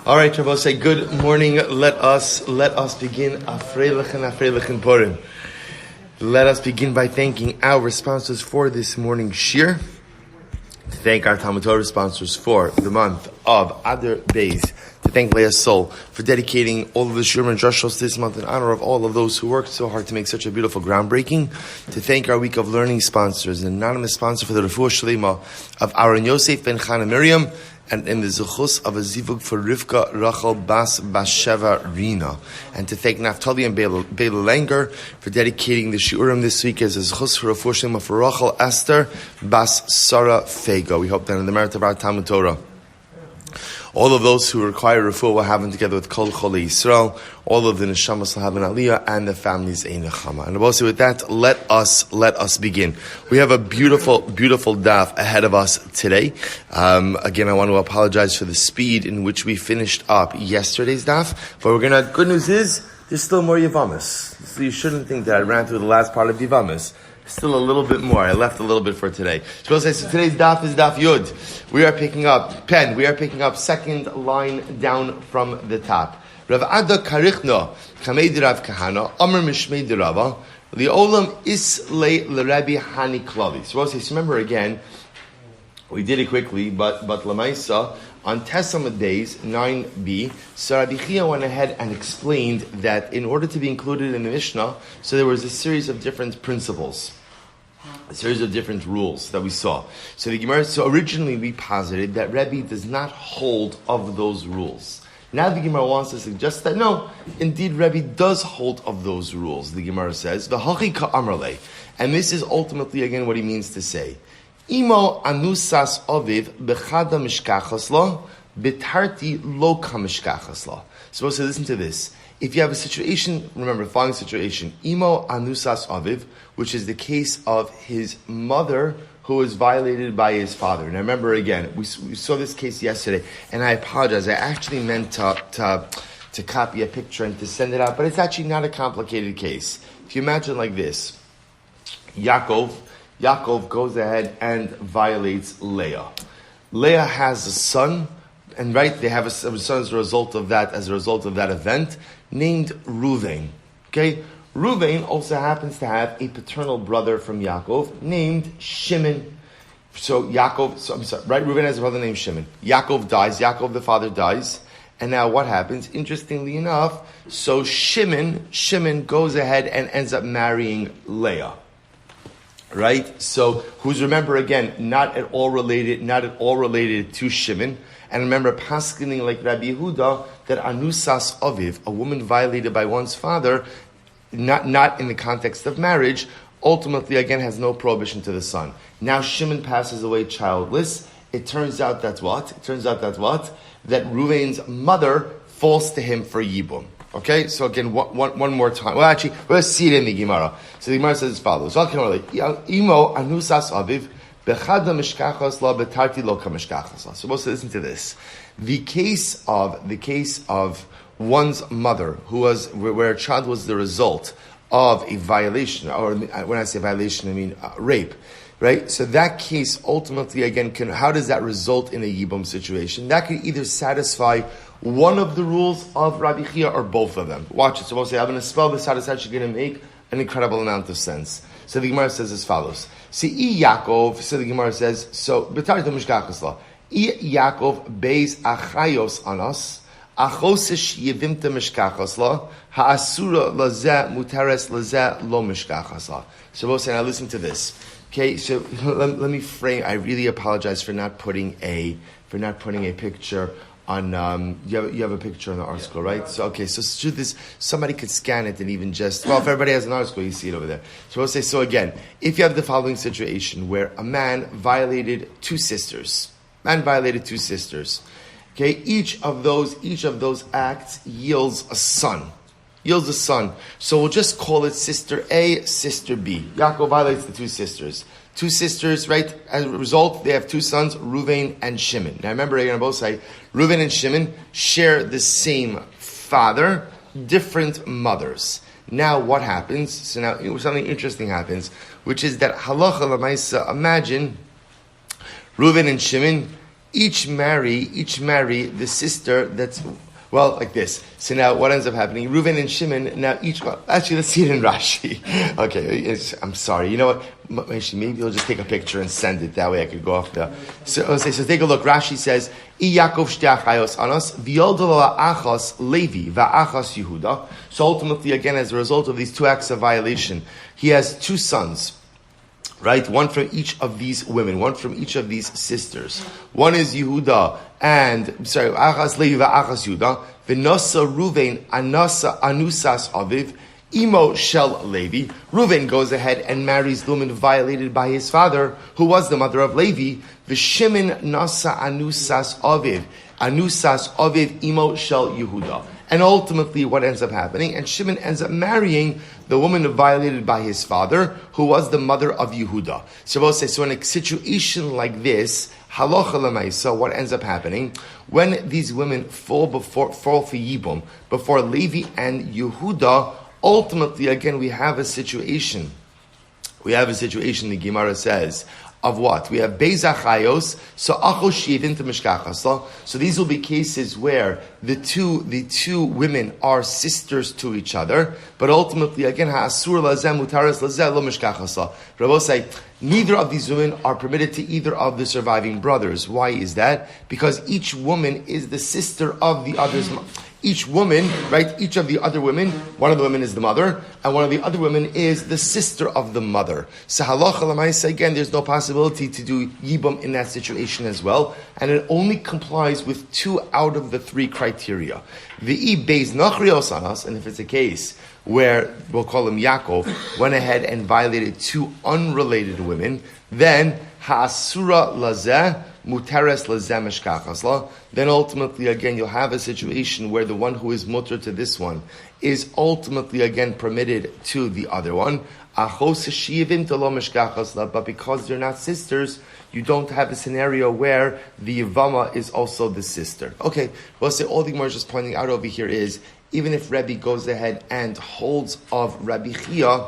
All right, Shabbos, say good morning. Let us begin Afreilichen Purim. Let us begin by thanking our sponsors for this morning's shir. To thank our TALMUD TORAH sponsors for the month of Adar Beis. To thank Leah Sol for dedicating all of the shir and drushos this month in honor of all of those who worked so hard to make such a beautiful groundbreaking. To thank our week of learning sponsors, an anonymous sponsor for the refuah sheleimah of Aharon Yosef and Chana Miriam, and in the zechus of a zivug for Rivka Rachael Batsheva Reena. And to thank Naftali Baila Langer for dedicating the shiurim this week as a zechus for refuah sheleimah for Rachel, Aster, Feygã. We hope that in the merit of our TALMUD TORAH, all of those who require refuah will have them together with Kol Cholei Yisrael. All of the neshamas will have an aliyah, and the families a nechama. And also with that, let us begin. We have a beautiful daf ahead of us today. Again, I want to apologize for the speed in which we finished up yesterday's daf. But good news is there's still more Yevamos. So you shouldn't think that I ran through the last part of Yevamos. Still a little bit more. I left a little bit for today. So today's daf is daf Yud. We are picking up second line down from the top. Rav Ada Karichno Kameid Rav Kahana Amr Mishmei Rava Liolam Islay L'Rabbi Hani Klali. So remember again, we did it quickly, but Lamaisa on Testament days 9b, so Rabbi Chia went ahead and explained that in order to be included in the Mishnah, so there was a series of different principles, a series of different rules that we saw. So the Gemara, originally we posited that Rebbe does not hold of those rules. Now the Gemara wants to suggest that no, indeed Rebbe does hold of those rules. The Gemara says, "V'hachi ka'amrle," and this is ultimately again what he means to say. Imo anusas aviv bechada mishkachas lo, bitarti lo kamishkachas lo. So listen to this. If you have a situation, remember the following situation. Imo anusas aviv, which is the case of his mother who was violated by his father. And I remember again, we saw this case yesterday, and I apologize. I actually meant to copy a picture and to send it out, but it's actually not a complicated case. If you imagine like this, Yaakov goes ahead and violates Leah. Leah has a son, and they have a son as a result of that event, named Ruvain. Okay? Ruvain also happens to have a paternal brother from Yaakov named Shimon. Ruvain has a brother named Shimon. Yaakov dies, Yaakov the father dies, and now what happens? Interestingly enough, so Shimon goes ahead and ends up marrying Leah. Right? So, who's, remember again, not at all related to Shimon. And remember, paskening like Rabbi Yehuda, that anusas aviv, a woman violated by one's father, not in the context of marriage, ultimately again has no prohibition to the son. Now Shimon passes away childless. It turns out that That Ruvain's mother falls to him for yibum. Okay, so again, one more time. Well, actually, we'll see it in the Gemara. So the Gemara says as follows: Imo anusas aviv bechada mishkachas la betarti lo kamishkachas la. So let's listen to this. The case of one's mother, where a child was the result of a violation, or when I say violation, I mean rape. Right? So that case ultimately, again, how does that result in a yibum situation? That could either satisfy one of the rules of Rabbi Chia or both of them. Watch it. So we'll say, I'm going to spell this out. It's actually going to make an incredible amount of sense. So the Gemara says as follows. See, Yaakov, so the Gemara says, B'tar to mishkachas la. Yaakov beis achayos anos, achosish yevimta mishkachas la, ha'asura lazeh mutares lazeh lo mishkachas la. So we'll say, now listen to this. Okay, so let me frame. I really apologize for not putting a picture on. You have a picture on the article, right? So okay, so through this, somebody could scan it and even just. Well, if everybody has an article, you see it over there. So we'll say. So again, if you have the following situation where a man violated two sisters, okay, each of those acts yields a son. So we'll just call it sister A, sister B. Yaakov violates the two sisters. Two sisters, right? As a result, they have two sons, Ruvain and Shimon. Now remember, again, on both sides, Ruvain and Shimon share the same father, different mothers. Now what happens? So now something interesting happens, which is that halacha l'maisa, imagine Ruvain and Shimon each marry the sister that's, well, like this. So now what ends up happening? Reuven and Shimon, now each, well, actually let's see it in Rashi. Okay, I'm sorry. You know what? Maybe you'll just take a picture and send it. That way I could go off the... So take a look. Rashi says, I Yaakov shte achayos anos, v'yoldolo achos Levi, va'achos Yehuda. So ultimately, again, as a result of these two acts of violation, he has two sons. Right? One from each of these women, one from each of these sisters. One is Yehuda Achas Levi Achas Yehuda, V'nosa Ruvain Anusas Aviv, Imo Shel Levi. Reuven goes ahead and marries the woman violated by his father, who was the mother of Levi. V'Shimon Nasa Anusas Aviv, Imo Shel Yehuda. And ultimately, what ends up happening? And Shimon ends up marrying the woman violated by his father, who was the mother of Yehuda. So in a situation like this, halacha l'maisa, what ends up happening? When these women fall for Yibum, before Levi and Yehuda, ultimately, again, we have a situation. The Gemara says, of what? We have Beizachayos, so Achos Shiyedin to Mishkachasla. So these will be cases where the two women are sisters to each other, but ultimately, again, Ha'asur Lazem Mutaras Lazeh Lo Mishkachasla. Rabbi say, neither of these women are permitted to either of the surviving brothers. Why is that? Because each woman is the sister of the other's mother. Each woman, right, each of the other women, one of the women is the mother, and one of the other women is the sister of the mother. So halacha l'maisa, again, there's no possibility to do yibum in that situation as well, and it only complies with 2 out of the 3 criteria. V'i beis nachrios anas, and if it's a case where, we'll call him Yaakov, went ahead and violated 2 unrelated women, then ha'asura lazeh, Muteres lezemesh kachasla. Then ultimately, again, you'll have a situation where the one who is mutter to this one is ultimately again permitted to the other one. Achos shiyivim talomesh kachasla. But because they're not sisters, you don't have a scenario where the Yevama is also the sister. Okay, well, so all the Gemara is just pointing out over here is, even if Rebbe goes ahead and holds of Rabbi Chia,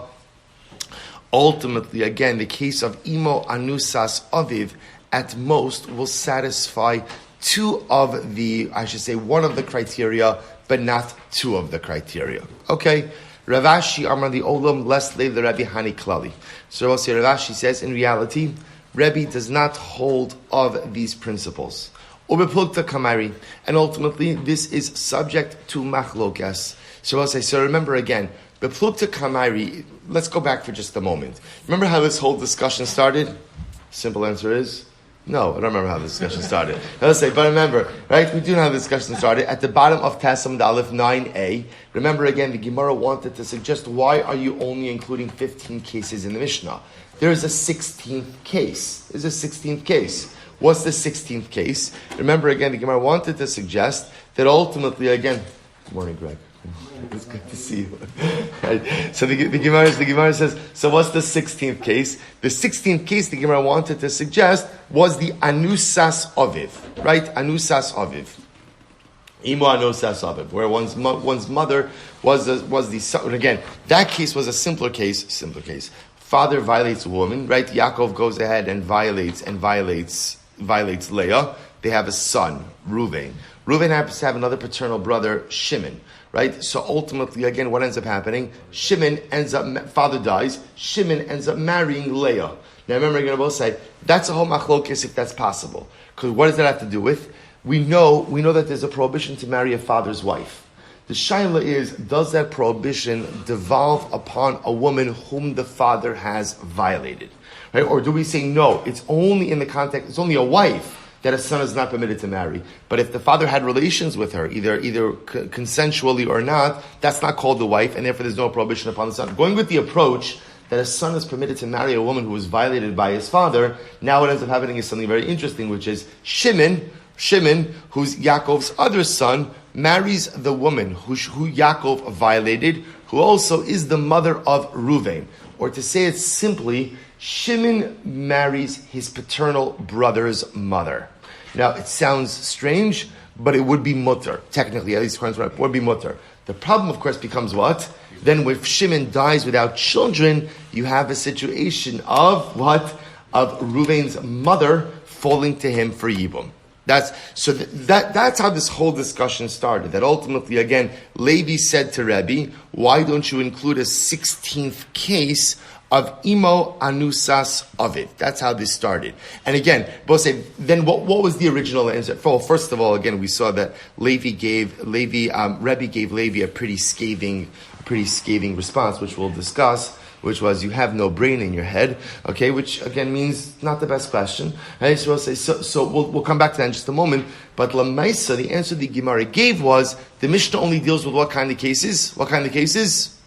ultimately, again, the case of Imo Anusas Aviv, at most will satisfy 2 of the, one of the criteria, but not 2 of the criteria. Okay? Ravashi Amar the Olam Lesle the Rebbe Hani Klali. So Ravashi says, in reality, Rebbe does not hold of these principles. Ubeplukta Kamari. And ultimately, this is subject to machlokas. So remember again, Beplukta Kamari, let's go back for just a moment. Remember how this whole discussion started? Simple answer is no. I don't remember how the discussion started. Let's say, but remember, right? We do know how the discussion started at the bottom of TALMUD Aleph 9a. Remember again, the Gemara wanted to suggest, why are you only including 15 cases in the Mishnah? There is a 16th case. There's a 16th case. What's the 16th case? Remember again, the Gemara wanted to suggest that ultimately, again, good morning, Greg. It's good to see you. Right. So the Gemara says, so what's the 16th case? The 16th case the Gemara wanted to suggest was the Anusas Aviv. Right? Anusas Aviv. Imo Anusas Aviv, where one's mother was the son. Again, that case was a simpler case. Father violates a woman, right? Yaakov goes ahead and violates Leah. They have a son, Reuven. Reuven happens to have another paternal brother, Shimon. Right? So ultimately, again, what ends up happening? Father dies, Shimon ends up marrying Leah. Now remember, I'm going to both say, that's a whole machlokes if that's possible. Because what does that have to do with? We know that there's a prohibition to marry a father's wife. The shaila is, does that prohibition devolve upon a woman whom the father has violated? Right? Or do we say, no, it's only in the context, it's only a wife that a son is not permitted to marry. But if the father had relations with her, either consensually or not, that's not called the wife, and therefore there's no prohibition upon the son. Going with the approach that a son is permitted to marry a woman who was violated by his father, now what ends up happening is something very interesting, which is Shimon, who's Yaakov's other son, marries the woman who Yaakov violated, who also is the mother of Reuven. Or to say it simply, Shimon marries his paternal brother's mother. Now, it sounds strange, but it would be mutter. Technically, at least according to it would be mutter. The problem, of course, becomes what? Then if Shimon dies without children, you have a situation of what? Of Reuven's mother falling to him for Yibum. That's how this whole discussion started. That ultimately, again, Levi said to Rebbe, why don't you include a 16th case of imo anusas of it? That's how this started. And again, both say, then what was the original answer? Well, first of all, again, we saw that Rebbe gave Levi a pretty scathing response, which we'll discuss, which was, you have no brain in your head, okay, which again means not the best question. Right? So we'll come back to that in just a moment. But Lamaisa, the answer the Gemara gave was, the Mishnah only deals with what kind of cases? What kind of cases?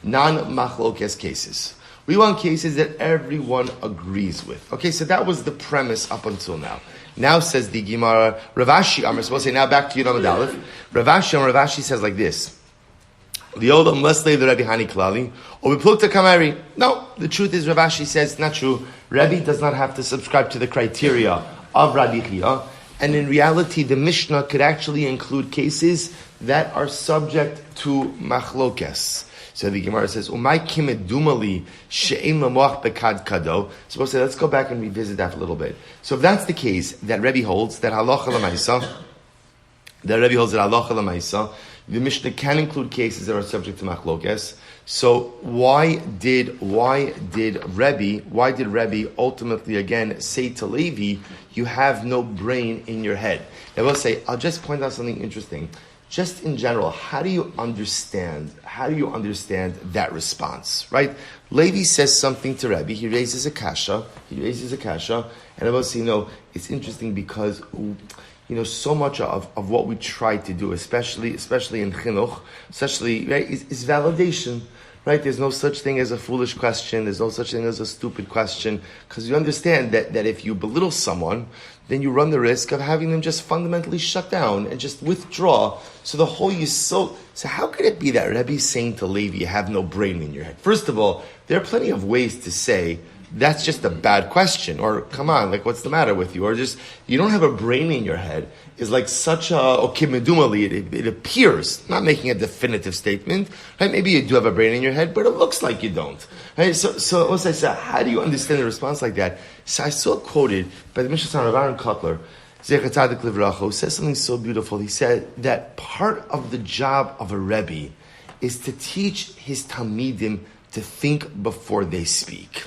Non-machlokes cases. We want cases that everyone agrees with. Okay, so that was the premise up until now. Now says the Gemara, Ravashi, I'm supposed to say, now back to Yudam Adalef. Ravashi says like this. The old must lay the Rebbe Hani Klali, or Bepulta Kamari. No, the truth is Ravashi says it's not true. Rebbe does not have to subscribe to the criteria of Rabbi Chia, and in reality, the Mishnah could actually include cases that are subject to machlokes. So the Gemara says, "Umay kimed dumali she'em lamoach bekad kado." Supposed to say, let's go back and revisit that a little bit. So if that's the case, that Rebbe holds that halacha l'maisa, the Mishnah can include cases that are subject to machlokes. So why did Rebbe ultimately again say to Levi, you have no brain in your head? I will say, I'll just point out something interesting. Just in general, how do you understand that response, right? Levi says something to Rebbe, he raises a kasha, and I will say, it's interesting because so much of what we try to do, especially in chinuch, right, is validation, right? There's no such thing as a foolish question. There's no such thing as a stupid question, because you understand that if you belittle someone, then you run the risk of having them just fundamentally shut down and just withdraw. So the whole so how could it be that Rebbe is saying to Levi, you have no brain in your head? First of all, there are plenty of ways to say, that's just a bad question, or come on, what's the matter with you? Or just, you don't have a brain in your head is like such a, it appears, not making a definitive statement, right? Maybe you do have a brain in your head, but it looks like you don't. Right? So also I said, how do you understand a response like that? So I saw quoted by the Mishnah of Aharon Kotler, Rivka Rachael, who says something so beautiful. He said that part of the job of a Rebbe is to teach his Talmidim to think before they speak,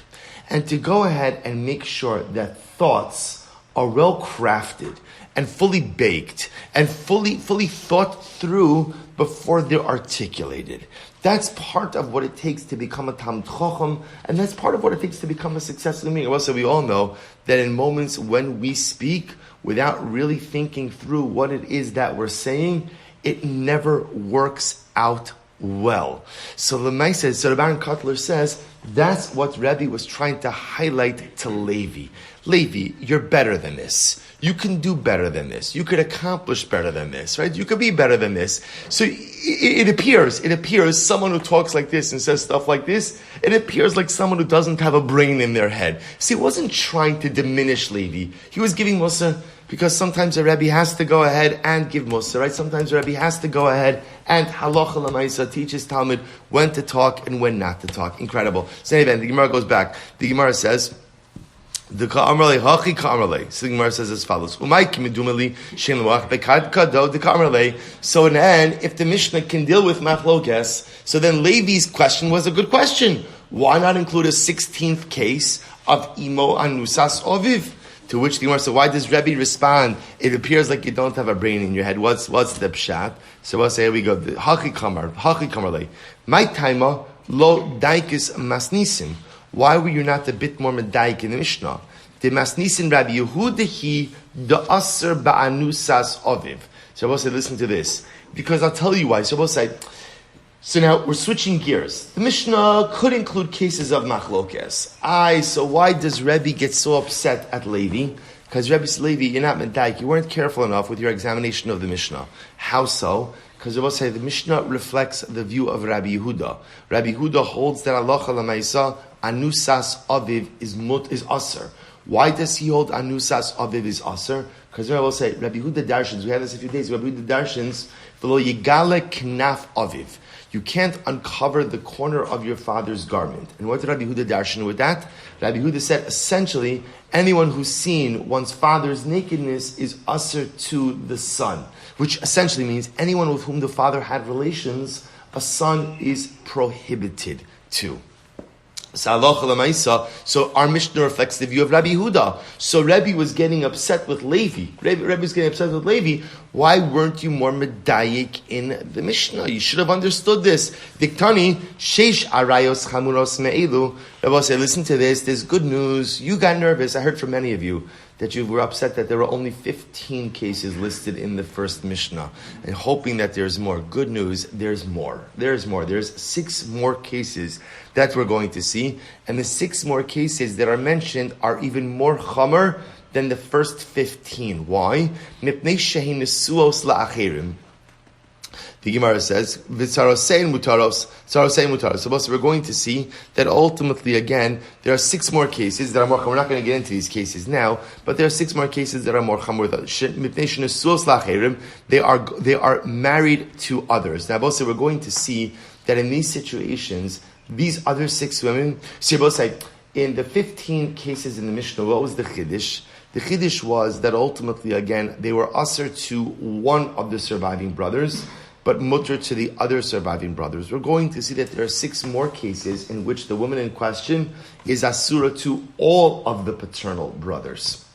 and to go ahead and make sure that thoughts are well crafted and fully baked and fully thought through before they're articulated. That's part of what it takes to become a Talmid Chacham, and that's part of what it takes to become a successful meeting. Also, we all know that in moments when we speak without really thinking through what it is that we're saying, it never works out well. So Lemay says, so Aharon Kotler says, that's what Rebbe was trying to highlight to Levi. Levi, you're better than this. You can do better than this. You could accomplish better than this, right? You could be better than this. So it appears someone who talks like this and says stuff like this, it appears like someone who doesn't have a brain in their head. See, he wasn't trying to diminish Levi. He was giving Musa, because sometimes a Rebbe has to go ahead and give Musa, right? Sometimes a Rebbe has to go ahead and halacha l'maisa, teaches Talmud when to talk and when not to talk. Incredible. So anyway, the Gemara goes back. The Gemara says, the Ka'amrele, Hachi Ka'amrele. So the Gemara says as follows. Umay kimidumeli, shem l'wach, bekad kado, the Ka'amrele. So in the end, if the Mishnah can deal with machlokes, so then Levi's question was a good question. Why not include a 16th case of imo anusas oviv? To which the Gemara said, why does Rebbe respond? It appears like you don't have a brain in your head. What's the pshat? So we'll say, here we go. Hachi kamarle. My taima lo daikis masnisim. Why were you not a bit more medaik in the Mishnah? The masnisim Rabbi Yehudahi the aser ba'anusas oviv. So we'll say, listen to this, because I'll tell you why. So we'll say, so now we're switching gears. The Mishnah could include cases of machlokes. So why does Rebbe get so upset at Levi? Because Rebbe says, Levi, you're not medaik. You weren't careful enough with your examination of the Mishnah. How so? Because we'll say the Mishnah reflects the view of Rabbi Yehuda. Rabbi Yehuda holds that halacha l'maisa anusas aviv is aser. Why does he hold anusas aviv is aser? Because I will say, Rabbi Huda Darshans, we had this a few days, Rabbi Huda Darshans, v'lo yigale knaf aviv. You can't uncover the corner of your father's garment. And what did Rabbi Huda darshan with that? Rabbi Huda said, essentially, anyone who's seen one's father's nakedness is usher to the son, which essentially means anyone with whom the father had relations, a son is prohibited to. So our Mishnah reflects the view of Rabbi Huda. So Rabbi was getting upset with Levi. Rabbi was getting upset with Levi. Why weren't you more medayik in the Mishnah? You should have understood this. Diktani sheish arayos chamuros me'ilu. Rabbi said, listen to this. There's good news. You got nervous. I heard from many of you that you were upset that there were only 15 cases listed in the first Mishnah, and hoping that there's more. Good news, there's more. There's more. There's 6 more cases that we're going to see, and the 6 more cases that are mentioned are even more chamer than the first 15. Why? Mipnei shehin nesuos la'acherim. The Gemara says, "V'tzarosein mutaros, tzarosein mutaros." So we're going to see that ultimately, again, there are 6 more cases that are more. We're not going to get into these cases now, but there are 6 more cases that are more chamor. They are married to others. Now, also, we're going to see that in these situations, these other 6 women. In the 15 cases in the Mishnah, what was the chiddush? The chiddush was that ultimately, again, they were usher to one of the surviving brothers, but mutter to the other surviving brothers. We're going to see that there are 6 more cases in which the woman in question is asura to all of the paternal brothers.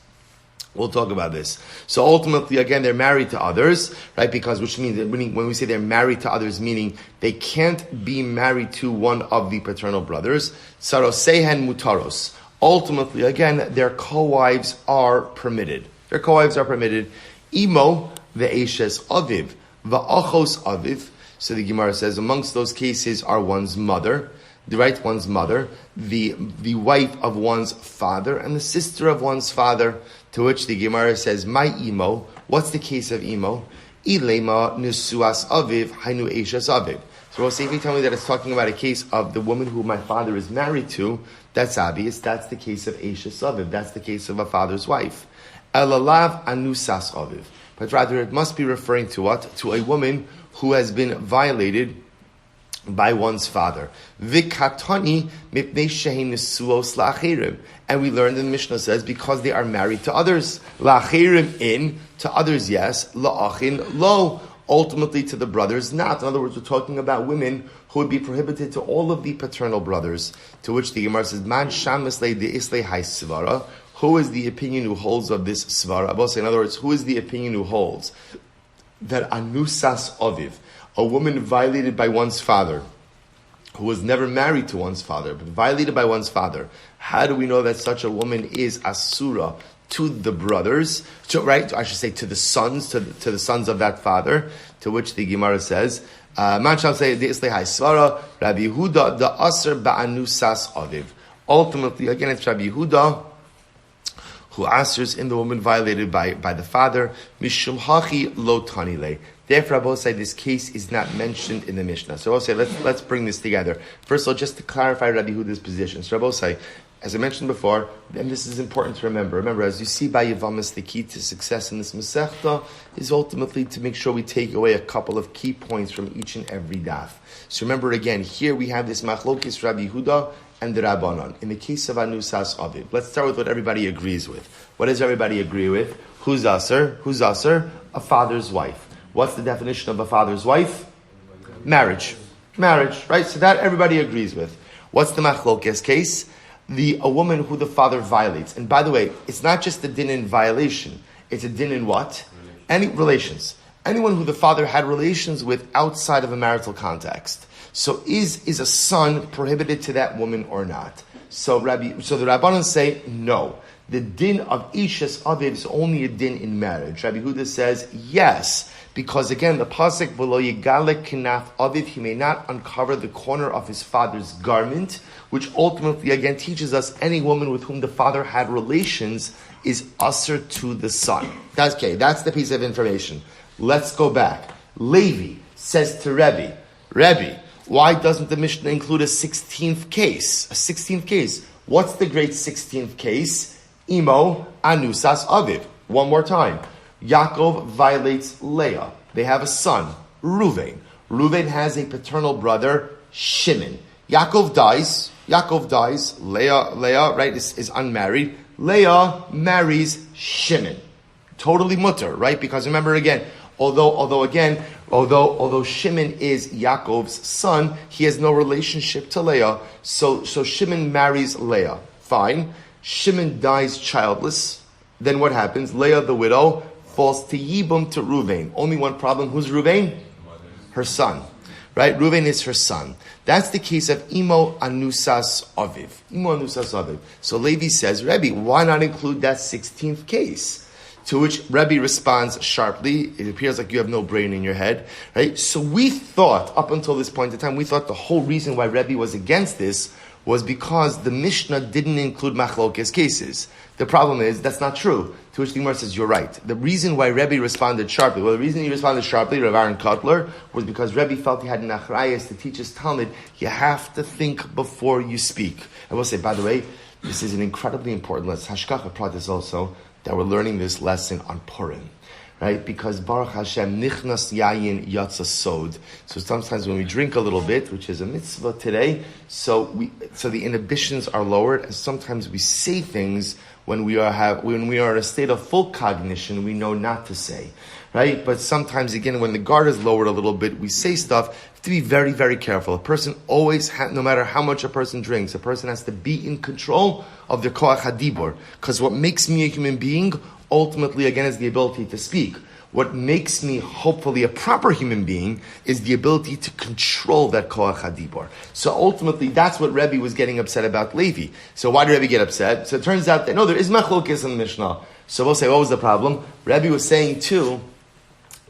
We'll talk about this. So ultimately, again, they're married to others, right? Because which means that when we say they're married to others, meaning they can't be married to one of the paternal brothers. Sarosehen mutaros. Ultimately, again, their co-wives are permitted. Their co-wives are permitted. Imo ve'eshes aviv. Va'achos aviv. So the Gemara says, amongst those cases are one's mother, one's mother, the wife of one's father, and the sister of one's father. To which the Gemara says, my imo. What's the case of imo? Ilema nesuas aviv, hainu eshes aviv. So we'll say, if you tell me that it's talking about a case of the woman who my father is married to, that's obvious. That's the case of eshes aviv. That's the case of a father's wife. Elalav anusas aviv. But rather, it must be referring to what? To a woman who has been violated by one's father. Vikatani mipnei shehin nesuos la'achirim. And we learned in the Mishnah says, because they are married to others. La'achirim in, to others yes, la'achin lo, ultimately to the brothers not. In other words, we're talking about women who would be prohibited to all of the paternal brothers. To which the Gemara says, man shamislei de islei hai svara. Who is the opinion who holds of this svara? In other words, who is the opinion who holds that anusas aviv, a woman violated by one's father, who was never married to one's father, but violated by one's father, how do we know that such a woman is asura to the brothers, to the sons, to the sons of that father? To which the Gemara says, man shall say the islei hai svara, Rabbi Yehuda the aser ba'anusas aviv. Ultimately, again, it's Rabbi Yehuda who answers in the woman violated by the father. Mishum hachi lo tanile. Therefore, Rabbi say this case is not mentioned in the Mishnah. So I'll say let's bring this together. First of all, just to clarify Rabbi Yehuda's position. So Rabbi say, as I mentioned before, and this is important to remember. Remember, as you see by Yevamos, the key to success in this Masechta is ultimately to make sure we take away a couple of key points from each and every daf. So remember again, here we have this machlokes Rabbi Yehuda and the Rabbanon. In the case of Anusas Aviv, let's start with what everybody agrees with. What does everybody agree with? Who's Aser? Who's Aser? A father's wife. What's the definition of a father's wife? Marriage. Marriage, right? So that everybody agrees with. What's the machlokes case? A woman who the father violates. And by the way, it's not just a din in violation. It's a din in what? Any relations. Anyone who the father had relations with outside of a marital context. So is a son prohibited to that woman or not? So the Rabbanan say no. The din of Ishes Aviv is only a din in marriage. Rabbi Huda says yes, because again the pasuk v'lo yigale knaf Aviv, he may not uncover the corner of his father's garment, which ultimately again teaches us any woman with whom the father had relations is usher to the son. That's okay. That's the piece of information. Let's go back. Levi says to Rebbe, why doesn't the Mishnah include a 16th case? A 16th case. What's the great 16th case? Imo anusas aviv. One more time. Yaakov violates Leah. They have a son, Reuven. Reuven has a paternal brother, Shimon. Yaakov dies. Leah, right, is unmarried. Leah marries Shimon. Totally mutter, right? Because remember again, although Shimon is Yaakov's son, he has no relationship to Leah. So Shimon marries Leah. Fine. Shimon dies childless. Then what happens? Leah, the widow, falls to Yibum to Reuven. Only one problem. Who's Reuven? Her son. Right? Reuven is her son. That's the case of Imo Anusas Aviv. So Levi says, Rebbe, why not include that 16th case? To which Rebbe responds sharply, it appears like you have no brain in your head, right? So we thought, up until this point in time, we thought the whole reason why Rebbe was against this was because the Mishnah didn't include machlokes cases. The problem is, that's not true. To which the Gemara says, you're right. The reason why Rebbe responded sharply, the reason he responded sharply, Rav Aaron Kotler, was because Rebbe felt he had an achrayas to teach his Talmud. You have to think before you speak. I will say, by the way, this is an incredibly important lesson. Hashkacha brought this also, that we're learning this lesson on Purim. Right? Because Baruch Hashem, nichnas yayin yatsa sod. So sometimes when we drink a little bit, which is a mitzvah today, so the inhibitions are lowered, and sometimes we say things when we are in a state of full cognition, we know not to say. Right? But sometimes again, when the guard is lowered a little bit, we say stuff. You have to be very, very careful. A person always, no matter how much a person drinks, a person has to be in control of their koach hadibur. Because what makes me a human being, ultimately, again, is the ability to speak. What makes me, hopefully, a proper human being is the ability to control that koach hadibur. So ultimately, that's what Rebbe was getting upset about Levi. So why did Rebbe get upset? So it turns out that, no, there is machlokes in the Mishnah. So we'll say, what was the problem? Rebbe was saying, too,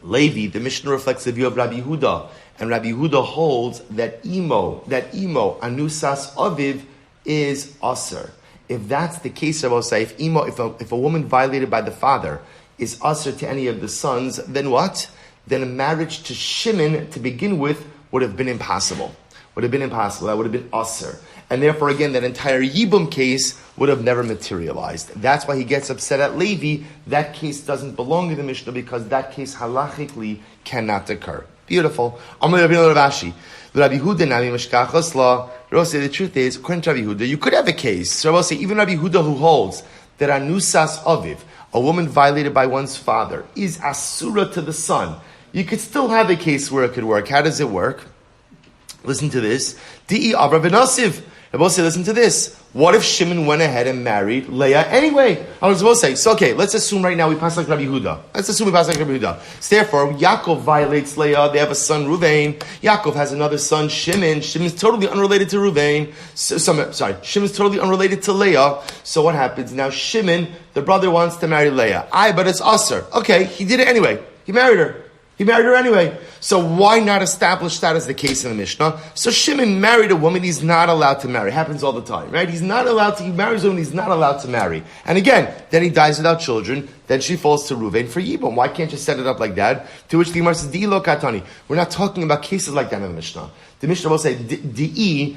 Levi, the Mishnah reflects the view of Rabbi Yehuda. And Rabbi Yehuda holds that imo, anusas aviv, is aser. If that's the case, I will say, if a woman violated by the father is aser to any of the sons, then what? Then a marriage to Shimon to begin with would have been impossible. That would have been aser. And therefore, again, that entire Yibum case would have never materialized. That's why he gets upset at Levi. That case doesn't belong to the Mishnah because that case halachically cannot occur. Beautiful. Rabbi Huda nami mishkachos la. Rabbi say the truth is, according to Rabbi Huda, you could have a case. So Rabbi say even Rabbi Huda who holds that anusas aviv, a woman violated by one's father, is asura to the son. You could still have a case where it could work. How does it work? Listen to this. Di'i Avra v'nasiv. Rabbi say, listen to this. What if Shimon went ahead and married Leah anyway? I was supposed to say, so okay, let's assume right now we pass like Rabbi Yehuda. So therefore, Yaakov violates Leah. They have a son, Reuven. Yaakov has another son, Shimon. Shimon's totally unrelated to Reuven. Shimon's totally unrelated to Leah. So what happens? Now Shimon, the brother, wants to marry Leah. But it's aser. Okay, he did it anyway. He married her anyway. So why not establish that as the case in the Mishnah? So Shimon married a woman he's not allowed to marry. Happens all the time, right? He marries a woman he's not allowed to marry. And again, then he dies without children. Then she falls to Reuven for Yibum. Why can't you set it up like that? To which the Gemara says, Di'i lo katani. We're not talking about cases like that in the Mishnah. The Mishnah will say, Di'i,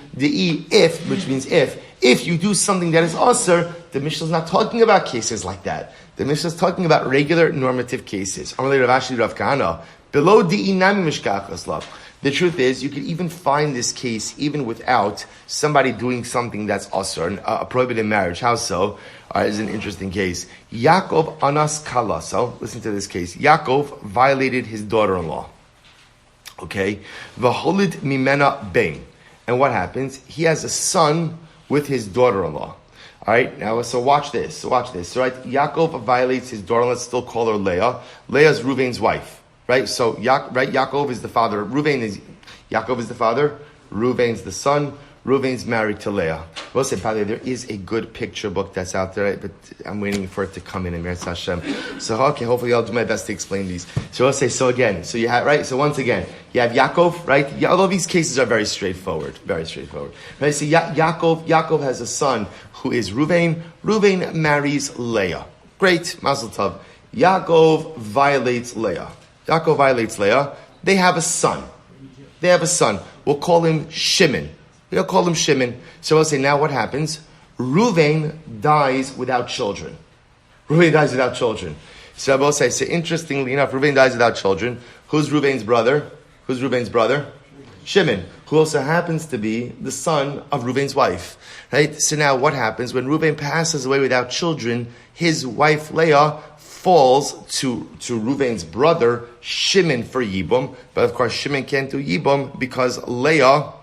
if, which means if you do something that is aser, the Mishnah is not talking about cases like that. The Mishnah is talking about regular normative cases. Amalei Rav Ashi Rav Kahana. Below Di'i nami mishkachos la. The truth is, you could even find this case even without somebody doing something that's aser, a prohibited marriage. How so? Is an interesting case. Yaakov anas kala. So, listen to this case. Yaakov violated his daughter-in-law. Okay? V'holid mimena bein. And what happens? He has a son with his daughter-in-law. Alright, now, so watch this. So, right, Yaakov violates his daughter-in-law, let's still call her Leah. Leah's Reuven's wife. Right? So, Yaakov is the father. Yaakov is the father. Reuven's the son. Reuven's married to Leah. We'll say, by the way, there is a good picture book that's out there, but I'm waiting for it to come in Meretz Hashem. So, okay, hopefully I'll do my best to explain these. So we'll say, so you have, right? So once again, you have Yaakov, right? All of these cases are very straightforward. Right? So Yaakov has a son who is Reuven. Reuven marries Leah. Great, Mazel Tov. Yaakov violates Leah. They have a son. We'll call him Shimon. So we'll say, now what happens? Reuven dies without children. So Rabbi say, interestingly enough, Reuven dies without children. Who's Reuven's brother? Shimon, who also happens to be the son of Reuven's wife. Right? So now what happens? When Reuven passes away without children, his wife Leah falls to Reuven's brother Shimon for Yibum. But of course Shimon can't do Yibum because Leah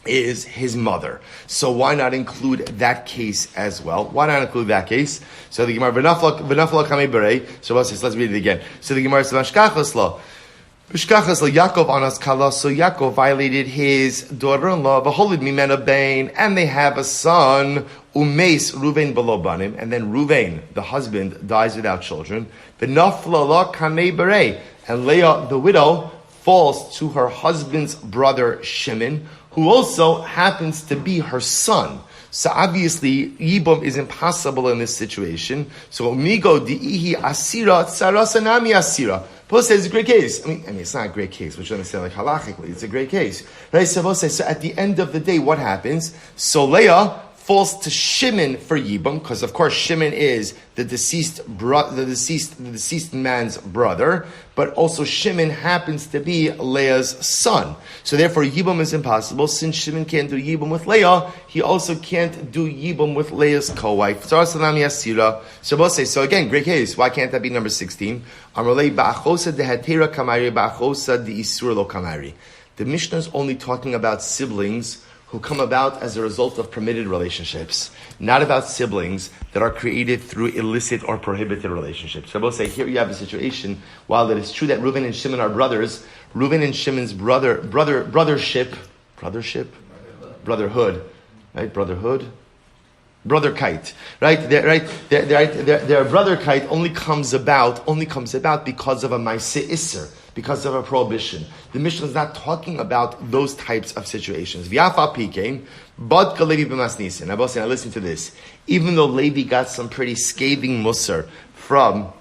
is his mother. So why not include that case as well? Why not include that case? So the Gemara, v'nafla kamei berei. So let's read it again. So the Gemara says, Yaakov anas kala, so Yaakov violated his daughter-in-law, v'holid mimena bain, and they have a son, umeis Reuven below banim, and then Reuven, the husband, dies without children. V'nafla la kamei berei, and Leah, the widow, falls to her husband's brother Shimon, who also happens to be her son. So obviously, Yibum is impossible in this situation. So migo di'ihi asira tsarasanami asira. Paul says it's a great case. I mean, it's not a great case, which I understand like halachically. It's a great case. Right? So at the end of the day, what happens? So Leah falls to Shimon for Yibum, because of course Shimon is the deceased man's brother, but also Shimon happens to be Leah's son. So therefore Yibum is impossible. Since Shimon can't do Yibum with Leah, he also can't do Yibum with Leah's co-wife. So again, great case. Why can't that be number 16? The Mishnah is only talking about siblings who come about as a result of permitted relationships, not about siblings that are created through illicit or prohibited relationships. So I will say, here you have a situation, while it is true that Reuven and Shimon are brothers, Reuven and Shimon's brotherhood, brother kite, right? Their brother kite only comes about because of a ma'aseh isser, because of a prohibition. The Mishnah is not talking about those types of situations. V'yafal pikein, but Levi b'masnisin. Now listen to this. Even though Levi got some pretty scathing musar from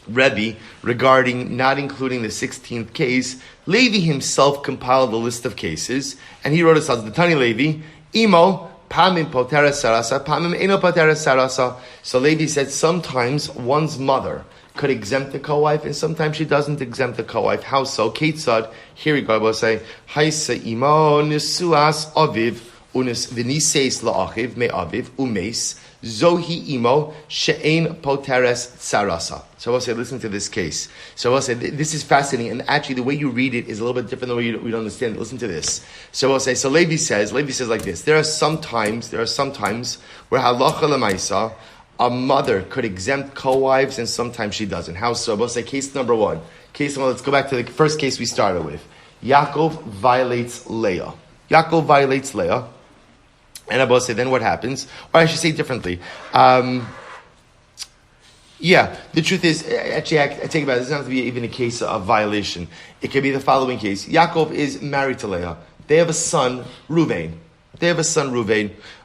Rebbe regarding not including the 16th case, Levi himself compiled a list of cases, and he wrote us as the Tani Levi, Imo, Pamim potera sarasa, pamim eno potera sarasa. So Levi said sometimes one's mother could exempt the co-wife, and sometimes she doesn't exempt the co-wife. How so? Ketzad, here we go, we'll say, Haisa imo nisuas aviv, unis vinises la'achiv, me aviv, umes, zohi imo, she'ein poteres sarasa. So we'll say, listen to this case. So we'll say, this is fascinating, and actually the way you read it is a little bit different than the way we don't understand it. Listen to this. So we'll say, so Levi says like this, there are some times where halacha l'maisa, a mother could exempt co-wives, and sometimes she doesn't. How so? We'll say case number one. Let's go back to the first case we started with. Yaakov violates Leah. And I will say, then what happens? Or I should say differently. The truth is, actually, I take it back. This doesn't have to be even a case of violation. It could be the following case. Yaakov is married to Leah. They have a son, Reuven.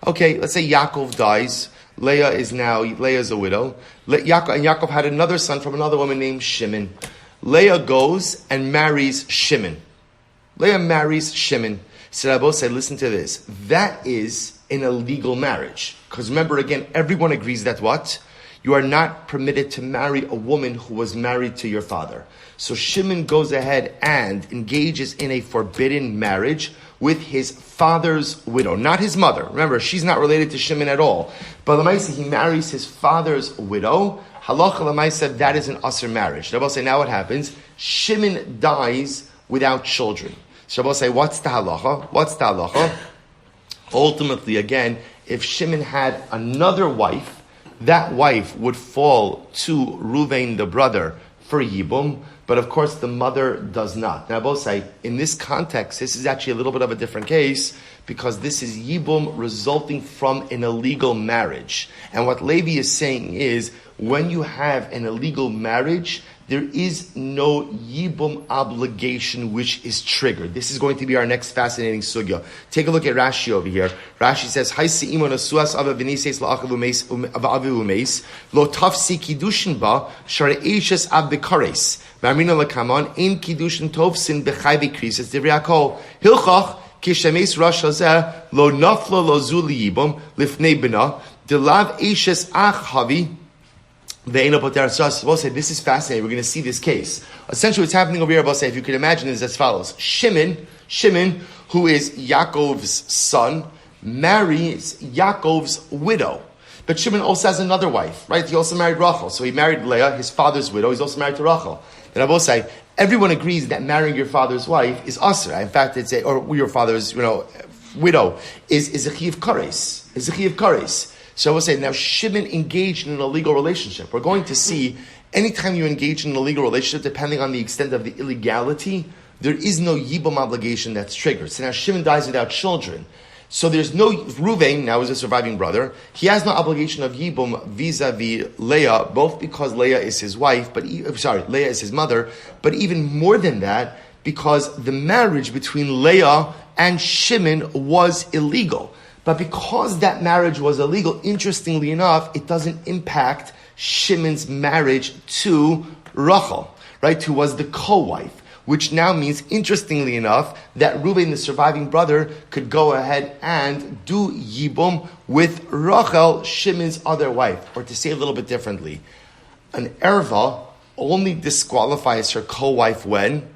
Okay, let's say Yaakov dies. Leah's a widow. Yaakov had another son from another woman named Shimon. Leah goes and marries Shimon. So Rabbi said, listen to this. That is an illegal marriage. Because remember, again, everyone agrees that what? You are not permitted to marry a woman who was married to your father. So Shimon goes ahead and engages in a forbidden marriage with his father's widow, not his mother. Remember, she's not related to Shimon at all. But Lamaisa, he marries his father's widow. Halacha Lamaisa, that is an asr marriage. Rabbi say, now what happens? Shimon dies without children. So Rabbi say, what's the halacha? Ultimately, again, if Shimon had another wife, that wife would fall to Reuven, the brother, for Yibum, but of course the mother does not. Now, both say, in this context, this is actually a little bit of a different case, because this is Yibum resulting from an illegal marriage. And what Levi is saying is, when you have an illegal marriage, there is no Yibum obligation which is triggered. This is going to be our next fascinating sugya. Take a look at Rashi over here. Rashi says, Haisi imo nasuas ava v'nises la'achav umeis lo tafsi kiddushin ba shareishes ab bekares v'amrina lakaman ein kiddushin tovsin b'chai v'krises divrei hakol hilchach kishameis rosh hazeh lo naflo lo zu liyibum lifnei bina delav eishes ach havi We'll say this is fascinating. We're going to see this case. Essentially, what's happening over here, we'll say, if you can imagine, is as follows: Shimon, who is Yaakov's son, marries Yaakov's widow. But Shimon also has another wife, right? He also married Rachel. So he married Leah, his father's widow. He's also married to Rachel. Then I will say, everyone agrees that marrying your father's wife is asr. In fact, or your father's, widow is a chiv kares. Is a chiv kares. So I will say, now Shimon engaged in an illegal relationship. We're going to see, anytime you engage in an illegal relationship, depending on the extent of the illegality, there is no yibum obligation that's triggered. So now Shimon dies without children. So there's no, Reuven now is a surviving brother. He has no obligation of yibum vis-a-vis Leah, both because Leah is his wife, Leah is his mother, but even more than that, because the marriage between Leah and Shimon was illegal. But because that marriage was illegal, interestingly enough, it doesn't impact Shimon's marriage to Rachel, right, who was the co-wife. Which now means, interestingly enough, that Reuven, the surviving brother, could go ahead and do yibum with Rachel, Shimon's other wife. Or to say it a little bit differently, an erva only disqualifies her co-wife when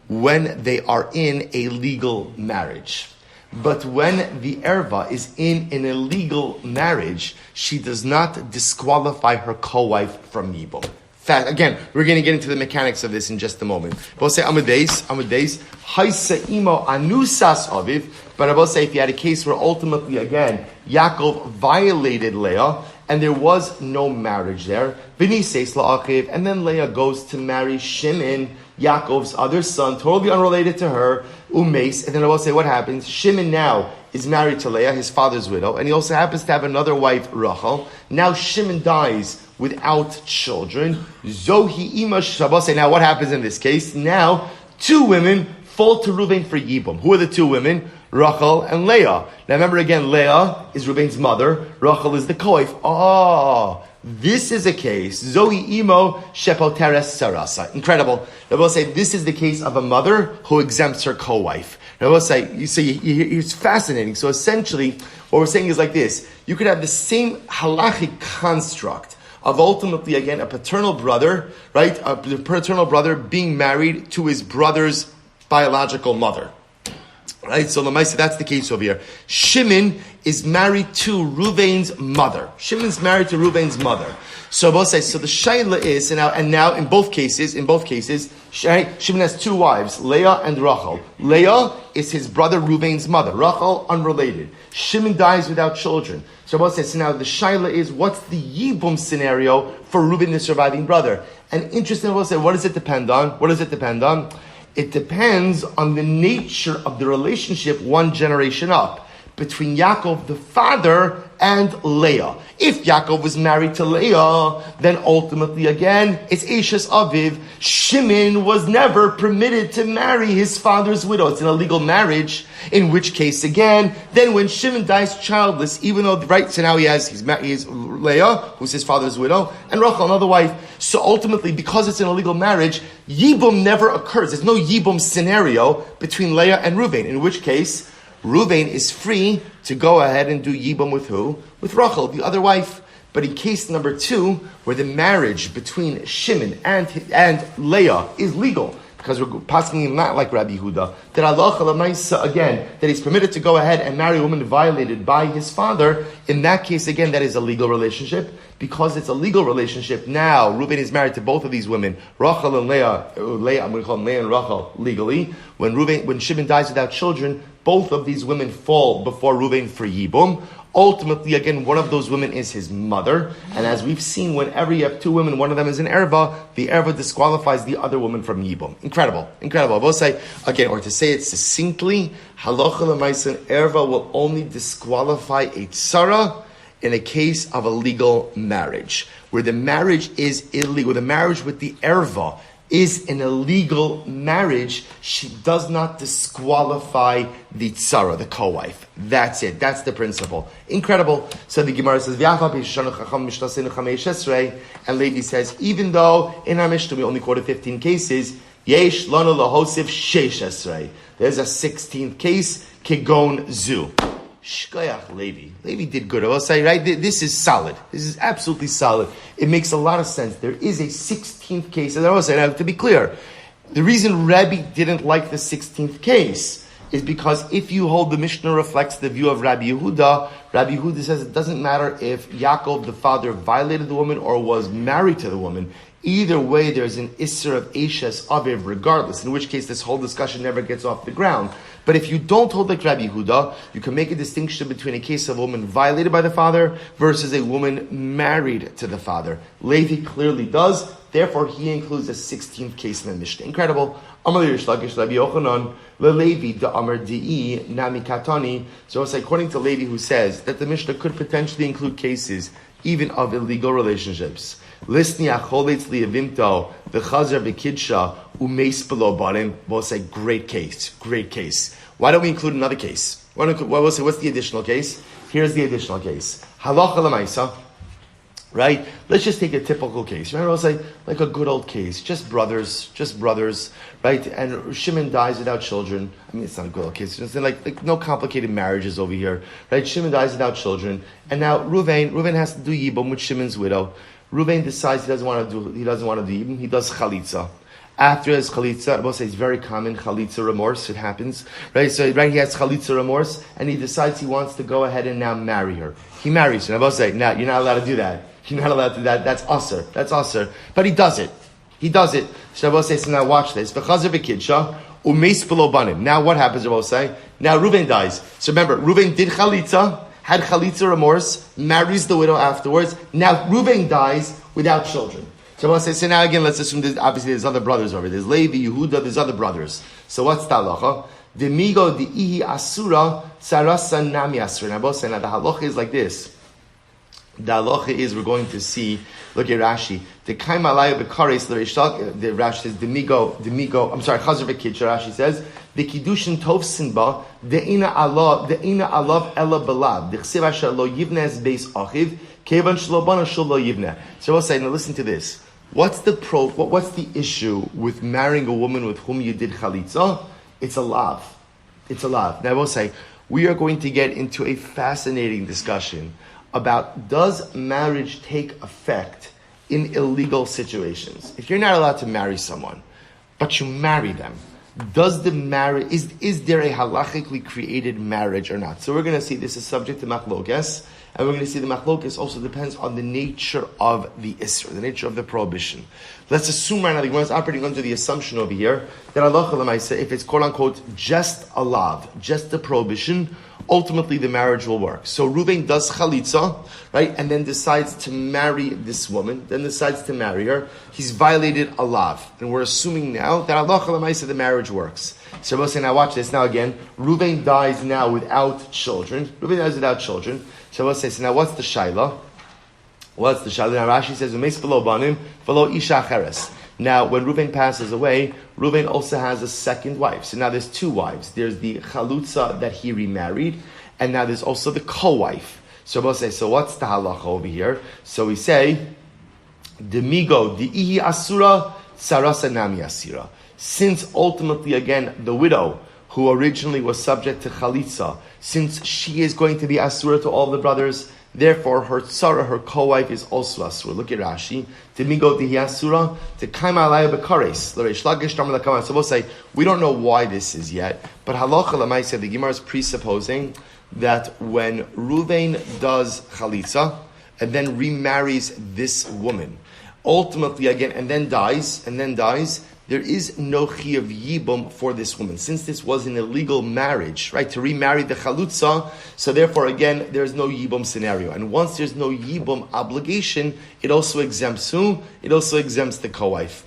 they are in a legal marriage. But when the erva is in an illegal marriage, she does not disqualify her co-wife from yibum. Again, we're going to get into the mechanics of this in just a moment. But we'll say, Amadeus, Haisa imo anusas aviv. But I will say, if you had a case where ultimately, again, Yaakov violated Leah, and there was no marriage there, v'niseis la'achiv, and then Leah goes to marry Shimon, Yaakov's other son, totally unrelated to her, umeis, and then I will say, what happens? Shimon now is married to Leah, his father's widow, and he also happens to have another wife, Rachel. Now Shimon dies without children. Zohi ima shabase. Now what happens in this case? Now two women fall to Reuven for yibum. Who are the two women? Rachel and Leah. Now remember again, Leah is Reuven's mother. Rachel is the co-wife. This is a case. Zohi imo shepoteres sarasa. Incredible. I will say this is the case of a mother who exempts her co-wife. Now I will say, you see, it's fascinating. So essentially, what we're saying is like this. You could have the same halachic construct of ultimately, again, a paternal brother, right? The paternal brother being married to his brother's biological mother. Right? So Lamaisa, that's the case over here. Shimon is married to Reuven's mother. Shimon's married to Reuven's mother. So we'll say, so the shayla is, and now in both cases, Shimon has two wives, Leah and Rachel. Leah is his brother Reuven's mother. Rachel, unrelated. Shimon dies without children. So we'll say, so now the shayla is, what's the yibum scenario for Reuven, the surviving brother? And interestingly, we'll say, what does it depend on? It depends on the nature of the relationship one generation up between Yaakov, the father, and Leah. If Yaakov was married to Leah, then ultimately, again, it's Eishes Aviv. Shimon was never permitted to marry his father's widow. It's an illegal marriage, in which case, again, then when Shimon dies childless, even though, right, so now he has Leah, who's his father's widow, and Rachel, another wife. So ultimately, because it's an illegal marriage, Yibum never occurs. There's no Yibum scenario between Leah and Reuven, in which case, Reuven is free to go ahead and do Yibum with who? With Rachel, the other wife. But in case number 2, where the marriage between Shimon and Leah is legal, because we're passing him not like Rabbi Yehuda, that Allah Lamaisa, again, that he's permitted to go ahead and marry a woman violated by his father, in that case, again, that is a legal relationship. Because it's a legal relationship, now Reuven is married to both of these women, Rachel and Leah, I'm going to call them Leah and Rachel legally. When Shimon dies without children, both of these women fall before Reuven for Yibum. Ultimately, again, one of those women is his mother. And as we've seen, whenever you have two women, one of them is an erva, the erva disqualifies the other woman from Yibum. Incredible. I will say, again, or to say it succinctly, halacha l'maisa, erva will only disqualify a tzara in a case of a legal marriage. Where the marriage is illegal, where the marriage with the erva is an illegal marriage, she does not disqualify the tzara, the co-wife. That's it. That's the principle. Incredible. So the Gemara says, and Levi says, even though in our Mishnah we only quoted 15 cases, yesh lanu lahosif sheish esrei. There's a 16th case, kegon zu. Shkoyach Levi. Levi did good. I will say, right, this is solid. This is absolutely solid. It makes a lot of sense. There is a 16th case. And I will say, now, to be clear, the reason Rabbi didn't like the 16th case is because if you hold the Mishnah reflects the view of Rabbi Yehuda says it doesn't matter if Yaakov, the father, violated the woman or was married to the woman. Either way, there's an Isser of Eshes Aviv regardless, in which case this whole discussion never gets off the ground. But if you don't hold like Rabbi Yehuda, you can make a distinction between a case of a woman violated by the father versus a woman married to the father. Levi clearly does, therefore he includes a 16th case in the Mishnah. Incredible. Amar Rish Lakish Rabbi Yochanan LeLevi the Amar Dei Nami Katani. So it's according to Levi, who says that the Mishnah could potentially include cases even of illegal relationships. Lisni acholitz liyavimto v'chazer v'kidsha umeis below barim. We'll say great case. Why don't we include another case? We'll say what's the additional case? Here's the additional case. Halacha l'maisa. Right? Let's just take a typical case. Remember, I'll say like a good old case. Just brothers, right? And Shimon dies without children. I mean, it's not a good old case. It's like no complicated marriages over here, right? Shimon dies without children, and now Reuven has to do yibum with Shimon's widow. Reuven decides he doesn't want to do yibum. He does chalitza. After his chalitza, I will say it's very common, chalitza remorse, it happens, right? So, right, he has chalitza remorse, and he decides he wants to go ahead and now marry her. He marries her. I will say, no, you're not allowed to do that. You're not allowed to do that. That's aser. But he does it. So I will say, so now watch this. V'chazer v'kidsha, umeis below banim. Now what happens, I will say? Now Reuven dies. So remember, Reuven did chalitza, had chalitza remorse, marries the widow afterwards. Now Reuven dies without children. So I will say, so now again, let's assume obviously there's other brothers over there. There's Levi, Yehuda, there's other brothers. So what's the halacha? Demigo di'ihi asura, sarasa nami asura. And I will say, now the halacha is like this. The halacha is, we're going to see, look at Rashi. The Kaimalaya Bekares, the Rashi says, Chazer V'Kidsh, Rashi says, the Kiddushin Tov Sinba, the Ina Alav Ella Belav, the Chsiv Asher Lo Yivne Es Beis Achiv, Kevan Shlo Bana Shlo Lo Yivne. So I'll say, now listen to this. What's the issue with marrying a woman with whom you did chalitza? It's a lav. Now I will say, we are going to get into a fascinating discussion about does marriage take effect in illegal situations? If you're not allowed to marry someone, but you marry them, does the marriage is there a halachically created marriage or not? So we're going to see this is subject to machlokes, and we're going to see the machlokes also depends on the nature of the isra, the nature of the prohibition. Let's assume right now the Gemara is operating under the assumption over here that halacha l'maisa, if it's quote unquote just a lav, just a prohibition, ultimately the marriage will work. So Reuven does chalitza, right, and then decides to marry this woman, then decides to marry her. He's violated a lav, and we're assuming now that halacha l'maisa the marriage works. So we'll say, now watch this. Now again, Reuven dies now without children. So we'll say, so now what's the shayla? Now Rashi says, "Umeis below banim, below isha cheres." Now, when Reuven passes away, Reuven also has a second wife. So now there's two wives. There's the chalutza that he remarried, and now there's also the co-wife. So we'll say, so what's the halacha over here? So we say, Demigo di'ihi asura, sarasa nami asira. Since ultimately, again, the widow, who originally was subject to chalitza, since she is going to be asura to all the brothers, therefore her tzara, her co-wife, is also asura. Look at Rashi. Demigo dihi asura, to kaima alaya bekares. L'reish lagish tamar lakama. So we'll say, we don't know why this is yet, but halacha l'maisa, the Gemara is presupposing that when Reuven does chalitza, and then remarries this woman, ultimately again, and then dies, there is no chi of yibum for this woman. Since this was an illegal marriage, right, to remarry the chalutza, so therefore again, there's no yibum scenario. And once there's no yibum obligation, it also exempts who? It also exempts the co-wife.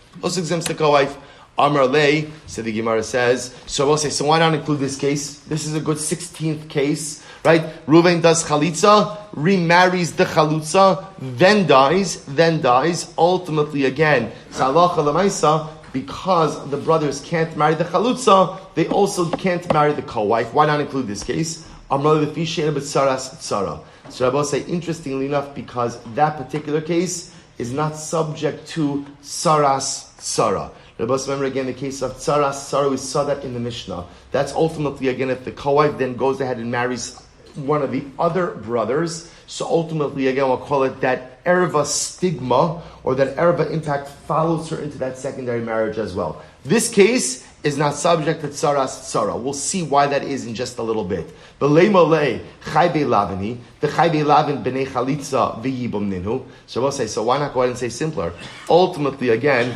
Amar lei, so the Gemara says, so we'll say, so why not include this case? This is a good 16th case, right? Reuven does chalitza, remarries the chalutza, then dies, ultimately again, salacha l'maisa, because the brothers can't marry the chalutza, they also can't marry the co-wife. Why not include this case? Amar lefi she'ena b'tzaras tzara. So Rabbi say, interestingly enough, because that particular case is not subject to tzaras tzara. Rabbi, remember again the case of tzaras tzara, we saw that in the Mishnah. That's ultimately again if the co-wife then goes ahead and marries one of the other brothers. So ultimately, again, we'll call it that erva stigma, or that erva impact follows her into that secondary marriage as well. This case is not subject to tzara. We'll see why that is in just a little bit. So we'll say, so why not go ahead and say simpler? Ultimately, again,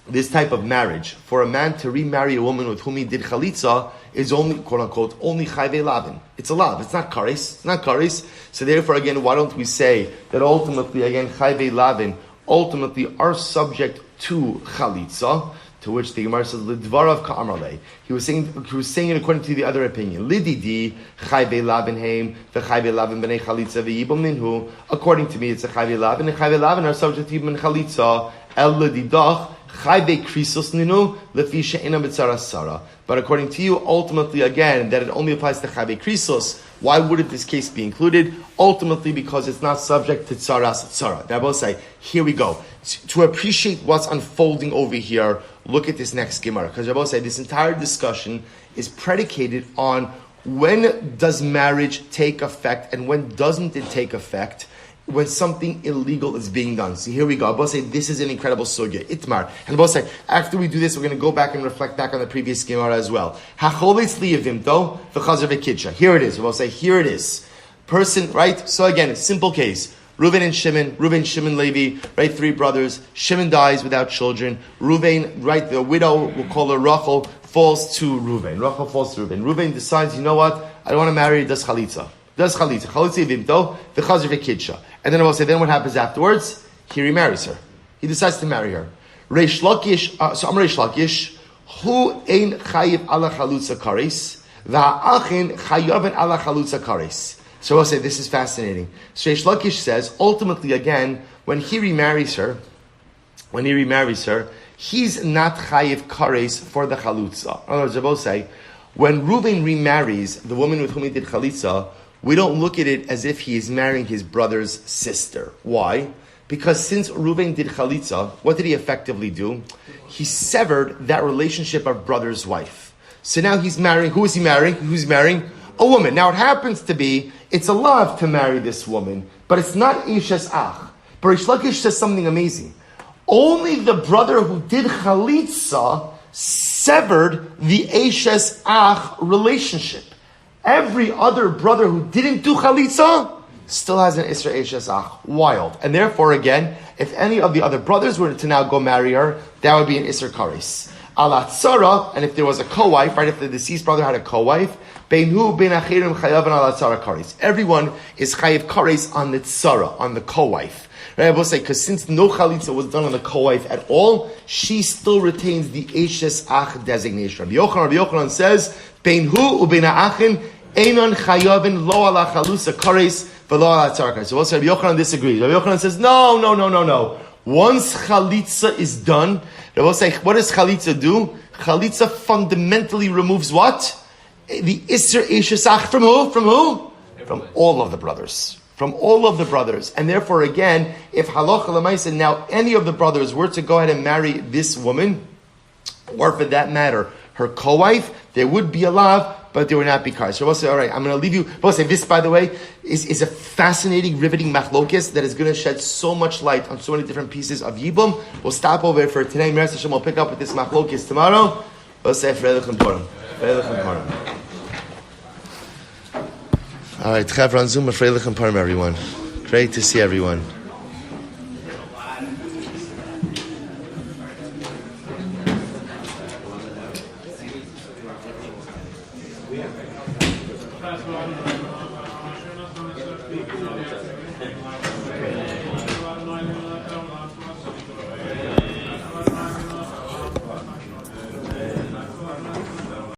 this type of marriage, for a man to remarry a woman with whom he did chalitza, is only, quote unquote, only chayvei lavin. It's a lav, it's not kares. It's not kares. So therefore, again, why don't we say that ultimately, again, chayvei lavin, ultimately are subject to chalitza, to which the Gemara says, Lidvarav ka'amarle. He was saying it according to the other opinion. Lididi, chayvei lavin heim, v'chayvei lavin b'nei chalitza v'yibam ninhu. According to me, it's a chayvei lavin, and chayvei lavin are subject to yibam chalitza, el lididach, but according to you, ultimately, again, that it only applies to chayvei krisos. Why wouldn't this case be included? Ultimately, because it's not subject to tzara. Now, I will say, here we go. To appreciate what's unfolding over here, look at this next Gemara. Because I will say, this entire discussion is predicated on when does marriage take effect and when doesn't it take effect when something illegal is being done. So here we go. I'll say this is an incredible sugya. Itmar. And I'll say, after we do this, we're going to go back and reflect back on the previous Gemara as well. Here it is. I'll say, here it is. Person, right? So again, simple case. Reuven and Shimon, Levi, right? 3 brothers. Shimon dies without children. Reuven, right? The widow, we'll call her Rachel, falls to Reuven. Reuven decides, you know what? I don't want to marry, does chalitza. Yevimto, the chazer v'kidsha. And then I will say, then what happens afterwards? He remarries her. He decides to marry her. Reish Lakish, hu ein chayiv ala chalutza kares, v'ha'achin chayaven ala chalutza kares. So I'll say, this is fascinating. So Reish Lakish says, ultimately again, when he remarries her, he's not chayiv kares for the chalutza. In other words, I will say, when Reuven remarries the woman with whom he did chalitza, we don't look at it as if he is marrying his brother's sister. Why? Because since Reuven did chalitza, what did he effectively do? He severed that relationship of brother's wife. So now he's marrying, who is he marrying? Who's marrying? A woman. Now it happens to be, it's a love to marry this woman, but it's not Ishes Ach. But Reish Lakish says something amazing. Only the brother who did chalitza severed the Ishes Ach relationship. Every other brother who didn't do chalitza still has an Isra Eshes Ach. Wild. And therefore, again, if any of the other brothers were to now go marry her, that would be an Isra Kares. Ala tzara, and if there was a co-wife, right, if the deceased brother had a co-wife, Beinhu ben achirim chayav ala tzara kares. Everyone is chayav kares on the tzara, on the co-wife. Right, I will say, because since no chalitza was done on the co-wife at all, she still retains the Eshes Ach designation. Rabbi Yochanan says, Beinhu uben achin einon chayavin lo ala chalusa kares v'lo ala tzara kares. So we'll say, Rabbi Yochanan disagrees. Rabbi Yochanan says, no. Once chalitza is done, I will say, what does chalitza do? Chalitza fundamentally removes what? The Isser Eshes Ach from who? From all of the brothers. From all of the brothers. And therefore, again, if halacha l'maisa, now any of the brothers were to go ahead and marry this woman, or for that matter, her co-wife, there would be a lav, but there would not be kar. So we'll say, all right, I'm going to leave you. We'll say, this, by the way, is a fascinating, riveting machlokes that is going to shed so much light on so many different pieces of Yibum. We'll stop over here for today. Me'er Hashem, we'll pick up with this machlokes tomorrow. We'll say, all right, Chav on Zoom, Freilich and Parm, everyone. Great to see everyone.